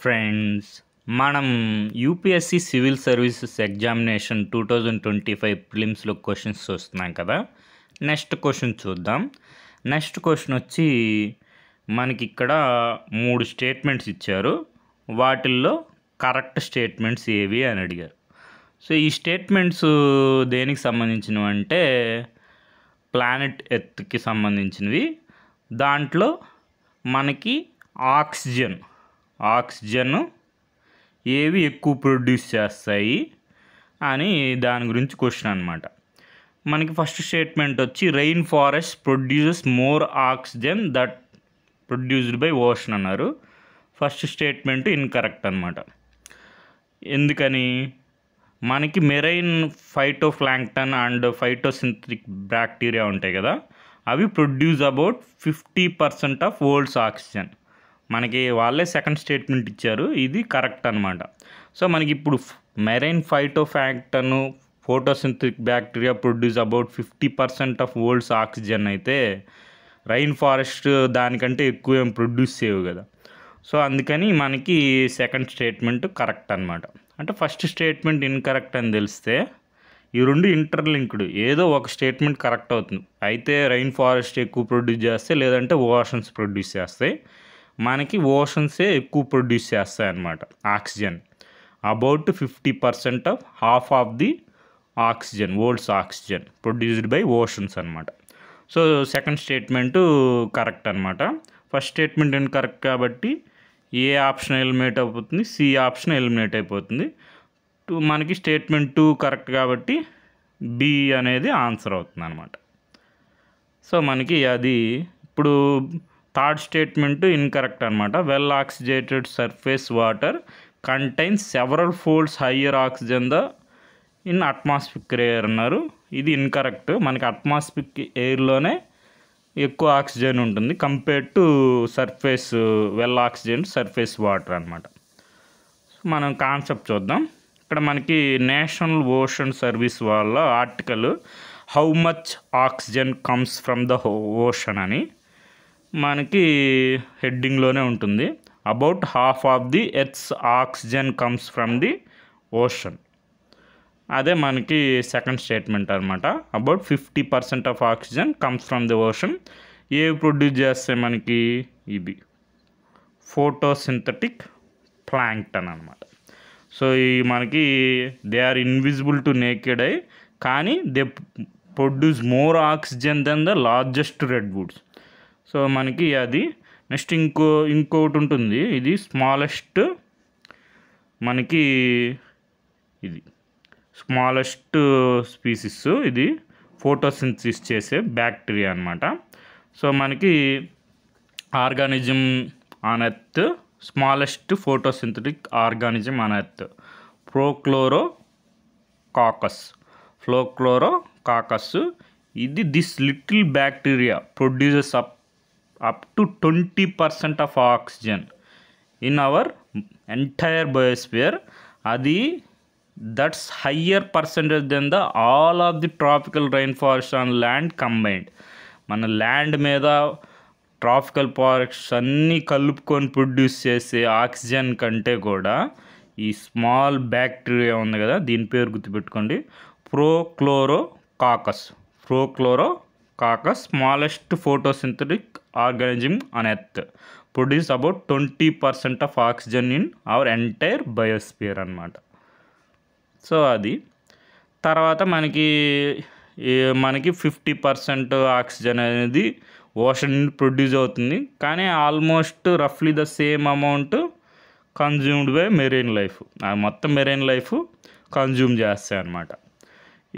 Friends, మనం UPSC civil services examination 2025 ప్రిలిమ్స్లో questions వస్తున్నాం కదా. నెక్స్ట్ క్వశ్చన్ చూద్దాం. నెక్స్ట్ క్వశ్చన్ వచ్చి మనకి ఇక్కడ 3 స్టేట్మెంట్స్ ఇచ్చారు. వాటిల్లో కరెక్ట్ స్టేట్మెంట్స్ ఏవి అని అడిగారు. సో ఈ స్టేట్మెంట్స్ దేనికి సంబంధించినవి అంటే ప్లానెట్ ఎర్త్కి సంబంధించినవి. దాంట్లో మనకి ఆక్సిజన్ ఏవి ఎక్కువ ప్రొడ్యూస్ చేస్తాయి అని దాని గురించి క్వశ్చన్ అనమాట. మనకి ఫస్ట్ స్టేట్మెంట్ వచ్చి rain forest produces more oxygen that produced by ocean అన్నారు. ఫస్ట్ స్టేట్మెంట్ ఇన్కరెక్ట్ అనమాట. ఎందుకని? మనకి మెరైన్ ఫైటోప్లాంక్టన్ అండ్ ఫైటోసింథటిక్ బ్యాక్టీరియా ఉంటాయి కదా, అవి produce about 50% of world's oxygen. మనకి వాళ్ళే సెకండ్ స్టేట్మెంట్ ఇచ్చారు, ఇది కరెక్ట్ అనమాట. సో మనకి ఇప్పుడు marine phytoplankton photosynthetic bacteria produce about 50% of world's oxygen అయితే రైన్ ఫారెస్ట్ దానికంటే ఎక్కువ ఏం ప్రొడ్యూస్ చేయవు కదా. సో అందుకని మనకి సెకండ్ స్టేట్మెంట్ కరెక్ట్ అనమాట. అంటే ఫస్ట్ స్టేట్మెంట్ ఇన్కరెక్ట్ అని తెలిస్తే ఈ రెండు ఇంటర్లింక్డ్, ఏదో ఒక స్టేట్మెంట్ కరెక్ట్ అవుతుంది. అయితే రైన్ ఫారెస్ట్ ఎక్కువ ప్రొడ్యూస్ చేస్తే, లేదంటే ఓషన్స్ ప్రొడ్యూస్ చేస్తాయి. మనకి ఓషన్సే ఎక్కువ ప్రొడ్యూస్ చేస్తాయి అన్నమాట oxygen. About 50% of half of the oxygen, world's oxygen produced by oceans అనమాట. సో సెకండ్ స్టేట్మెంటు కరెక్ట్ అనమాట. ఫస్ట్ స్టేట్మెంట్ ఇన్కరెక్ట్ కాబట్టి ఏ ఆప్షన్ ఎలిమినేట్ అయిపోతుంది, సి ఆప్షన్ ఎలిమినేట్ అయిపోతుంది. మనకి స్టేట్మెంట్ 2 కరెక్ట్ కాబట్టి బి అనేది ఆన్సర్ అవుతుంది అనమాట. సో మనకి అది ఇప్పుడు థర్డ్ స్టేట్మెంట్ ఇన్కరెక్ట్ అనమాట. Well oxygenated surface water contains several folds higher oxygen the in atmospheric air అన్నారు. ఇది ఇన్కరెక్ట్. మనకి అట్మాస్ఫిక్ ఎయిర్లోనే ఎక్కువ ఆక్సిజన్ ఉంటుంది compared to surface well oxygen surface water అనమాట. మనం కాన్సెప్ట్ చూద్దాం. ఇక్కడ మనకి నేషనల్ ఓషన్ సర్వీస్ వాళ్ళ article how much oxygen comes from the ocean అని మనకి హెడ్డింగ్లోనే ఉంటుంది. About half of the earths oxygen comes from the ocean. అదే మనకి సెకండ్ స్టేట్మెంట్ అనమాట. About 50% of oxygen comes from the ocean. ఏవి ప్రొడ్యూస్ చేస్తే మనకి ఇవి ఫోటోసింథటిక్ ప్లాంక్టన్ అనమాట. సో ఈ మనకి they are invisible to naked eye, కానీ they produce more oxygen than the largest redwoods. So మనకి అది నెక్స్ట్ ఇంకోటి ఉంటుంది. ఇది స్మాలెస్ట్, మనకి ఇది స్మాలెస్ట్ స్పీసీస్, ఇది ఫోటోసింథసిస్ చేసే బ్యాక్టీరియా అనమాట. సో మనకి organism on earth, smallest photosynthetic organism on earth prochlorococcus. ఇది this little bacteria produces up to 20% of oxygen in our entire biosphere. అది that's higher percentage than the all of the tropical rain forest on land combined. మన land మీద tropical forests అన్నీ కలుపుకొని produce చేసే oxygen కంటే కూడా ఈ small bacteria ఉంది కదా, దీని పేరు గుర్తుపెట్టుకోండి, prochlorococcus smallest photosynthetic organism on earth produce about 20% of oxygen in our entire biosphere అనమాట. సో అది తర్వాత మనకి 50% ఆక్సిజన్ అనేది ఓషన్ ప్రొడ్యూస్ అవుతుంది, కానీ ఆల్మోస్ట్ రఫ్లీ the same amount consumed by marine life. మొత్తం మెరైన్ లైఫ్ కన్జ్యూమ్ చేస్తాయి అన్నమాట.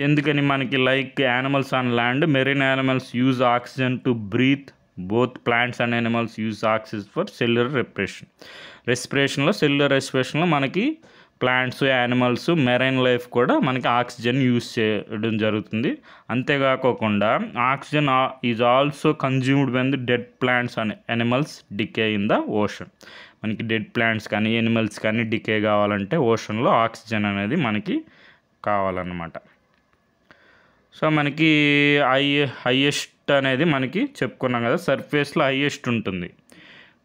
ఎందుకని? మనకి like animals on land, marine animals use oxygen to breathe. Both plants and animals use oxygen for cellular రెస్పిరేషన్లో మనకి ప్లాంట్స్, యానిమల్స్, మెరైన్ లైఫ్ కూడా మనకి oxygen use చేయడం జరుగుతుంది. అంతేకాకుండా oxygen is also consumed when the dead plants and animals decay in the ocean. మనకి dead plants కానీ animals కానీ డికే కావాలంటే ఓషన్లో ఆక్సిజన్ అనేది మనకి కావాలన్నమాట. సో మనకి హైయెస్ట్ అనేది మనకి చెప్పుకున్నాం కదా, సర్ఫేస్లో హైయెస్ట్ ఉంటుంది.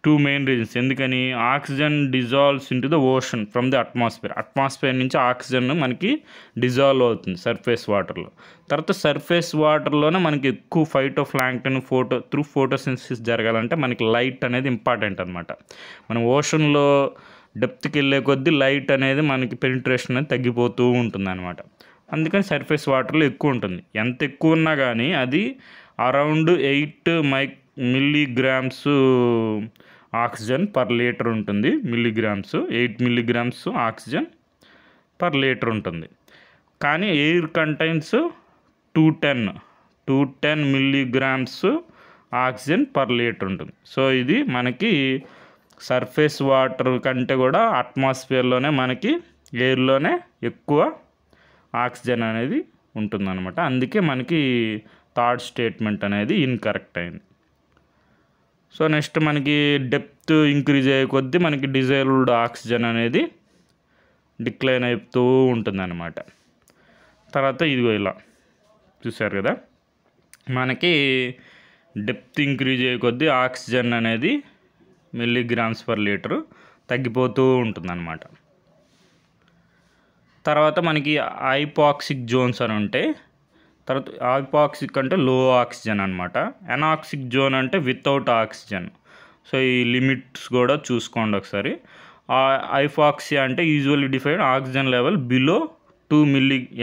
Two main reasons. ఎందుకని? Oxygen dissolves into the ocean from the atmosphere నుంచి ఆక్సిజన్ మనకి డిజాల్వ్ అవుతుంది సర్ఫేస్ వాటర్లో. తర్వాత సర్ఫేస్ వాటర్లోనే మనకి ఎక్కువ ఫైటోప్లాంక్టన్ త్రూ ఫోటోసింథసిస్ జరగాలంటే మనకి లైట్ అనేది ఇంపార్టెంట్ అనమాట. మనం ఓషన్లో డెప్త్కి వెళ్ళే కొద్దీ లైట్ అనేది మనకి పెనిట్రేషన్ అనేది తగ్గిపోతూ ఉంటుంది అనమాట. అందుకని సర్ఫేస్ వాటర్లో ఎక్కువ ఉంటుంది. ఎంత ఎక్కువ ఉన్నా కానీ అది around 8 milligrams oxygen per litre ఉంటుంది. 8 మిల్లీగ్రామ్స్ ఆక్సిజన్ పర్ లీటర్ ఉంటుంది. కానీ air contains 210 milligrams oxygen per litre ఉంటుంది. సో ఇది మనకి సర్ఫేస్ వాటర్ కంటే కూడా అట్మాస్ఫియర్లోనే మనకి ఎయిర్లోనే ఎక్కువ ఆక్సిజన్ అనేది ఉంటుందన్నమాట. అందుకే మనకి థర్డ్ స్టేట్మెంట్ అనేది ఇన్కరెక్ట్ అయింది. సో నెక్స్ట్ మనకి డెప్త్ ఇంక్రీజ్ అయ్యే కొద్దీ మనకి డిజైర్డ్ ఆక్సిజన్ అనేది డిక్లైన్ అవుతూ ఉంటుందన్నమాట. తర్వాత ఇదిగో ఇలా చూసారు కదా, మనకి డెప్త్ ఇంక్రీజ్ అయ్యే కొద్దీ ఆక్సిజన్ అనేది మిల్లీగ్రామ్స్ పర్ లీటరు తగ్గిపోతూ ఉంటుందన్నమాట. తర్వాత మనకి హైపాక్సిక్ జోన్స్ అని ఉంటాయి. తర్వాత హైపాక్సిక్ అంటే లో ఆక్సిజన్ అనమాట. ఎనాక్సిక్ జోన్ అంటే వితౌట్ ఆక్సిజన్. సో ఈ లిమిట్స్ కూడా చూసుకోండి ఒకసారి. హైపాక్సియా అంటే usually define oxygen level below 2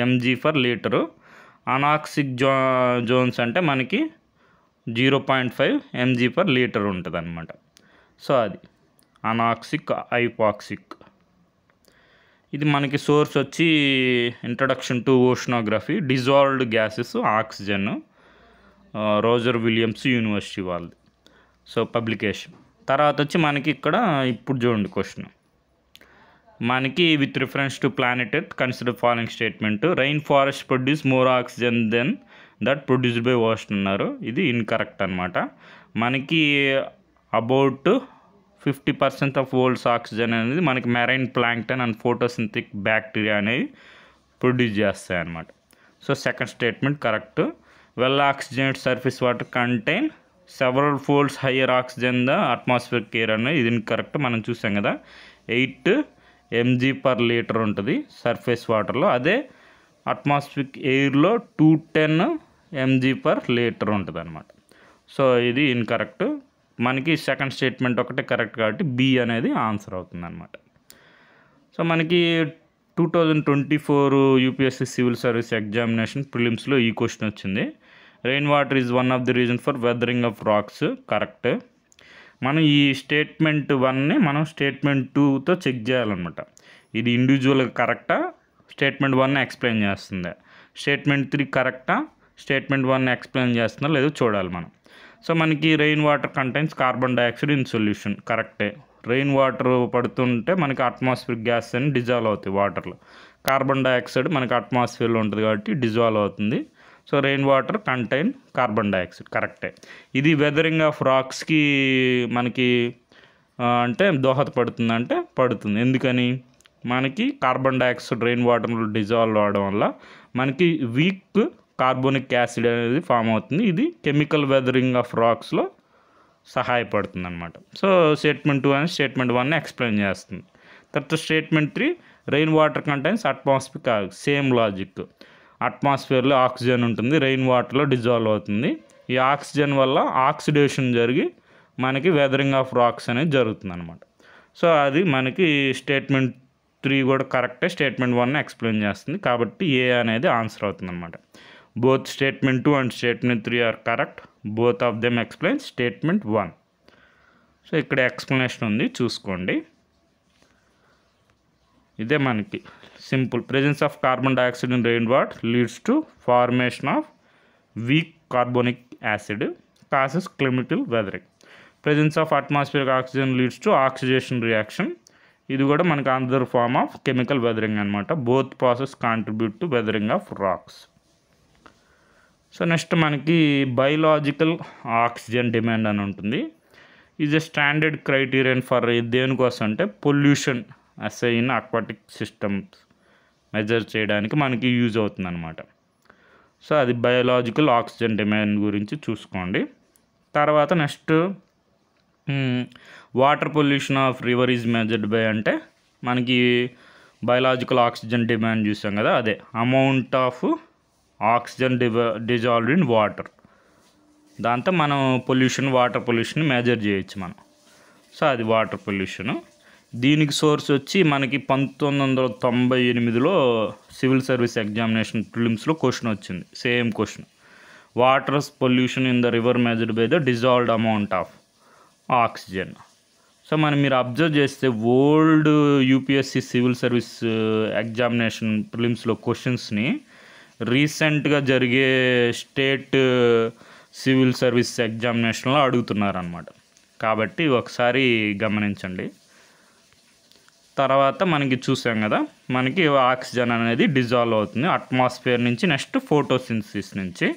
mg per litre. Anoxic zones అంటే మనకి 0.5 mg పర్ లీటర్ ఉంటుంది అనమాట. సో అది అనాక్సిక్, హైపాక్సిక్. ఇది మనకి సోర్స్ వచ్చి introduction to oceanography, dissolved gases, oxygen, Roger Williams university వాళ్ళది. So publication. తర్వాత వచ్చి మనకి ఇక్కడ ఇప్పుడు చూడండి క్వశ్చన్. మనకి with reference to planet earth consider following statement. Rain forest produce more oxygen than that produced by ocean అన్నారు. ఇది ఇన్కరెక్ట్ అనమాట. మనకి అబౌట్ 50% ఆఫ్ వరల్డ్స్ ఆక్సిజన్ అనేది మనకి marine plankton and photosynthetic bacteria అనేవి ప్రొడ్యూస్ చేస్తాయి అన్నమాట. So second statement correct. Well oxygenate surface water contain several folds higher oxygen the atmospheric air అనేది ఇది కరెక్ట్. మనం చూసాం కదా 8 mg పర్ లీటర్ ఉంటుంది సర్ఫేస్ వాటర్లో. అదే అట్మాస్ఫియరిక్ ఎయిర్లో 210 mg పర్ లీటర్ ఉంటుంది అనమాట. సో ఇది ఇన్కరెక్ట్. మనకి సెకండ్ స్టేట్మెంట్ ఒకటే కరెక్ట్ కాబట్టి బి అనేది ఆన్సర్ అవుతుంది అనమాట. సో మనకి 2024 యూపీఎస్సీ సివిల్ సర్వీస్ ఎగ్జామినేషన్ ప్రిలిమ్స్లో ఈ క్వశ్చన్ వచ్చింది. Rain water is one of the reason for weathering of racks. Correct. మనం ఈ స్టేట్మెంట్ 1ని మనం స్టేట్మెంట్ 2తో చెక్ చేయాలన్నమాట. ఇది ఇండివిజువల్గా కరెక్టా, స్టేట్మెంట్ 1ని ఎక్స్ప్లెయిన్ చేస్తుందా, స్టేట్మెంట్ 3 కరెక్టా, స్టేట్మెంట్ 1ని ఎక్స్ప్లెయిన్ చేస్తుందా లేదో చూడాలి మనం. సో మనకి rain water contains carbon dioxide in solution. కరెక్టే. రెయిన్ వాటర్ పడుతుంటే మనకి అట్మాస్ఫియర్ గ్యాస్ అని డిజాల్వ్ అవుతాయి వాటర్లో. కార్బన్ డైఆక్సైడ్ మనకి అట్మాస్ఫియర్లో ఉంటుంది కాబట్టి డిజాల్వ్ అవుతుంది. So rain water contain carbon dioxide. కరెక్టే. ఇది వెదరింగ్ ఆఫ్ రాక్స్కి మనకి అంటే దోహదపడుతుంది అంటే పడుతుంది. ఎందుకని? మనకి కార్బన్ డైఆక్సైడ్ రెయిన్ వాటర్లో డిజాల్వ్ అవడం వల్ల మనకి వీక్ కార్బోనిక్ యాసిడ్ అనేది ఫామ్ అవుతుంది. ఇది కెమికల్ వెదరింగ్ ఆఫ్ రాక్స్లో సహాయపడుతుంది అనమాట. సో స్టేట్మెంట్ 2 అని స్టేట్మెంట్ 1ని ఎక్స్ప్లెయిన్ చేస్తుంది. తర్వాత statement 3 rain water contains atmosphere. Same logic. అట్మాస్ఫియర్లో ఆక్సిజన్ ఉంటుంది, రెయిన్ వాటర్లో డిజాల్వ్ అవుతుంది. ఈ ఆక్సిజన్ వల్ల ఆక్సిడేషన్ జరిగి మనకి వెదరింగ్ ఆఫ్ రాక్స్ అనేది జరుగుతుంది అనమాట. సో అది మనకి స్టేట్మెంట్ 3 కూడా కరెక్టే. స్టేట్మెంట్ 1ని ఎక్స్ప్లెయిన్ చేస్తుంది కాబట్టి ఏ అనేది ఆన్సర్ అవుతుంది అనమాట. Both statement 2 and statement 3 are correct. Both of them explain statement 1. So ఇక్కడ ఎక్స్ప్లెనేషన్ ఉంది చూసుకోండి. ఇదే మనకి simple. Presence of carbon dioxide in rain water leads to formation of weak carbonic acid causes chemical weathering. Presence of atmosphere oxygen leads to oxidation reaction. ఇది కూడా మనకి another form of chemical weathering అనమాట. Both process contribute to weathering of rocks. So next మనకి biological oxygen demand అని ఉంటుంది. Is a standard criterion for దేనికోసం అంటే pollution అసై in aquatic systems measure చేయడానికి మనకి యూజ్ అవుతుంది అనమాట. సో అది బయోలాజికల్ ఆక్సిజన్ డిమాండ్ గురించి చూసుకోండి. తర్వాత next water pollution of river is measured by అంటే మనకి బయలాజికల్ ఆక్సిజన్ డిమాండ్ చూసాం కదా, అదే amount of oxygen dissolved in water. దాంతో మనం వాటర్ పొల్యూషన్ మెజర్ చేయొచ్చు మనం. సో అది వాటర్ పొల్యూషను. దీనికి సోర్స్ వచ్చి మనకి 1998లో సివిల్ సర్వీస్ ఎగ్జామినేషన్ ప్రిలిమ్స్లో క్వశ్చన్ వచ్చింది, same question. Water pollution in the river measured by the dissolved amount of oxygen. So మీరు అబ్జర్వ్ చేస్తే old UPSC civil service examination ప్రిలిమ్స్లో క్వశ్చన్స్ని రీసెంట్గా జరిగే స్టేట్ సివిల్ సర్వీస్ ఎగ్జామినేషన్లో అడుగుతున్నారనమాట. కాబట్టి ఒకసారి గమనించండి. తర్వాత మనకి చూసాం కదా, మనకి ఆక్సిజన్ అనేది డిజాల్వ్ అవుతుంది అట్మాస్ఫియర్ నుంచి. నెక్స్ట్ ఫోటోసింథసిస్ నుంచి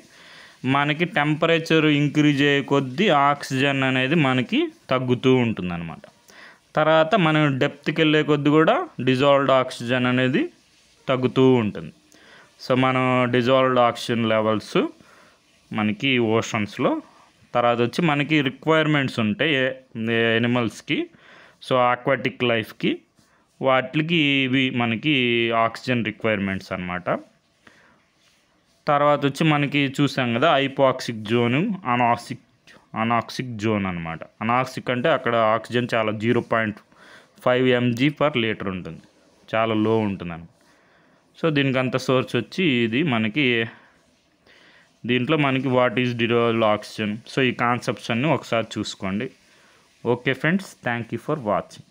మనకి టెంపరేచర్ ఇంక్రీజ్ అయ్యే కొద్దీ ఆక్సిజన్ అనేది మనకి తగ్గుతూ ఉంటుంది అనమాట. తర్వాత మనం డెప్త్కి వెళ్ళే కొద్దీ కూడా డిజాల్వ్డ్ ఆక్సిజన్ అనేది తగ్గుతూ ఉంటుంది. సో మనం డిజాల్వ్డ్ ఆక్సిజన్ లెవెల్స్ మనకి ఓషన్స్లో. తర్వాత వచ్చి మనకి రిక్వైర్మెంట్స్ ఉంటాయి ఎనిమల్స్కి, సో ఆక్వాటిక్ లైఫ్కి, వాటికి ఇవి మనకి ఆక్సిజన్ రిక్వైర్మెంట్స్ అనమాట. తర్వాత వచ్చి మనకి చూసాం కదా హైపోక్సిక్ జోను, అనాక్సిక్ జోన్ అనమాట. అనాక్సిక్ అంటే అక్కడ ఆక్సిజన్ చాలా 0.5 mg/L ఉంటుంది, చాలా లో ఉంటుంది అనమాట. సో దీనికి అంత సోర్స్ వచ్చి ఇది మనకి దీంట్లో మనకి what is dissolved oxygen. So ఈ కాన్సెప్ట్స్ అన్నీ ఒకసారి చూసుకోండి. Okay friends, thank you for watching.